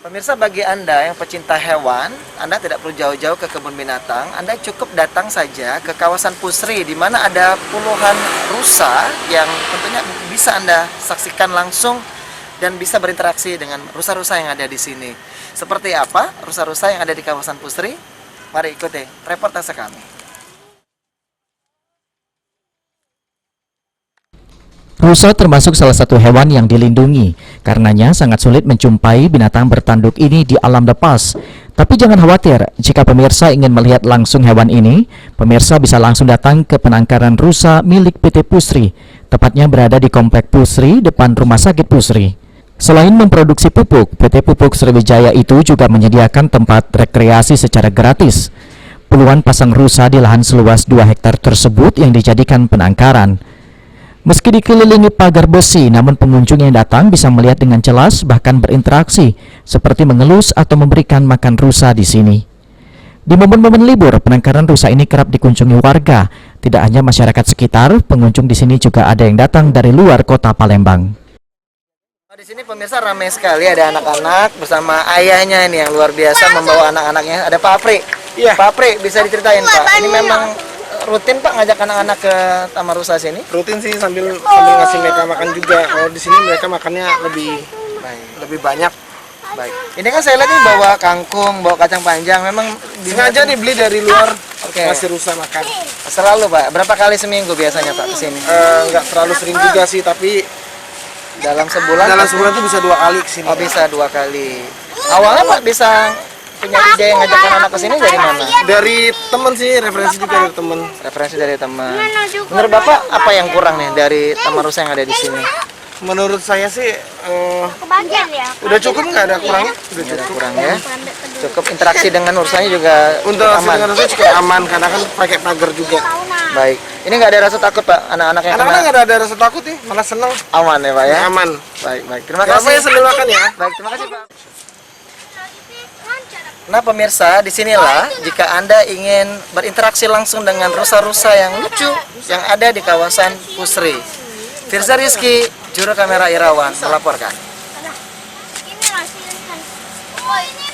Pemirsa, bagi Anda yang pecinta hewan, Anda tidak perlu jauh-jauh ke kebun binatang. Anda cukup datang saja ke kawasan Pusri, di mana ada puluhan rusa yang tentunya bisa Anda saksikan langsung dan bisa berinteraksi dengan rusa-rusa yang ada di sini. Seperti apa rusa-rusa yang ada di kawasan Pusri? Mari ikuti reportase kami. Rusa termasuk salah satu hewan yang dilindungi, karenanya sangat sulit menjumpai binatang bertanduk ini di alam lepas. Tapi jangan khawatir, jika pemirsa ingin melihat langsung hewan ini, pemirsa bisa langsung datang ke penangkaran rusa milik PT Pusri, tepatnya berada di Komplek Pusri, depan Rumah Sakit Pusri. Selain memproduksi pupuk, PT Pupuk Sriwijaya itu juga menyediakan tempat rekreasi secara gratis. Puluhan pasang rusa di lahan seluas 2 hektar tersebut yang dijadikan penangkaran. Meski dikelilingi pagar besi, namun pengunjung yang datang bisa melihat dengan jelas bahkan berinteraksi, seperti mengelus atau memberikan makan rusa di sini. Di momen-momen libur, penangkaran rusa ini kerap dikunjungi warga. Tidak hanya masyarakat sekitar, pengunjung di sini juga ada yang datang dari luar kota Palembang. Di sini pemirsa ramai sekali, ada anak-anak bersama ayahnya ini yang luar biasa membawa anak-anaknya. Ada Pak Apri. Iya. Pak Apri, bisa diceritain Pak, ini memang rutin Pak ngajak anak-anak ke Taman Rusa sini? Rutin sih, sambil ngasih mereka makan juga. Kalau di sini mereka makannya lebih banyak. Baik. Ini kan saya lihat nih bawa kangkung, bawa kacang panjang. Memang Sengaja dibeli dari luar, Oke. ngasih rusa makan. Selalu Pak. Berapa kali seminggu biasanya Pak ke sini? Nggak terlalu sering juga sih, tapi Dalam sebulan? dalam sebulan tuh bisa 2 kali kesini. Oh, bisa 2 kali. Awalnya Pak bisa punya ide ngajakin anak ke sini dari mana? Dari temen sih, referensi juga dari temen. Referensi dari teman. Menurut Bapak apa yang kurang nih dari Taman Rusa yang ada di sini? Menurut saya sih Kebagian ya. udah cukup, nggak ada kurangnya. Udah Ada cukup. kurang ya. Cukup interaksi dengan rusanya juga Untuk aman. dengan rusanya cukup aman, karena kan pakai pagar juga. Baik. Ini nggak ada rasa takut Pak, anak-anak yang Anak-anak kena nggak ada rasa takut nih, malah senang. aman ya Pak ya? Aman. Baik, baik. Terima Apa kasih. yang sambil makan ya? Baik, terima kasih Pak. Nah pemirsa, disinilah jika Anda ingin berinteraksi langsung dengan rusa-rusa yang lucu yang ada di kawasan Pusri. Firza Rizky, juru kamera Irawan, melaporkan. Ini hasilnya. Oh ini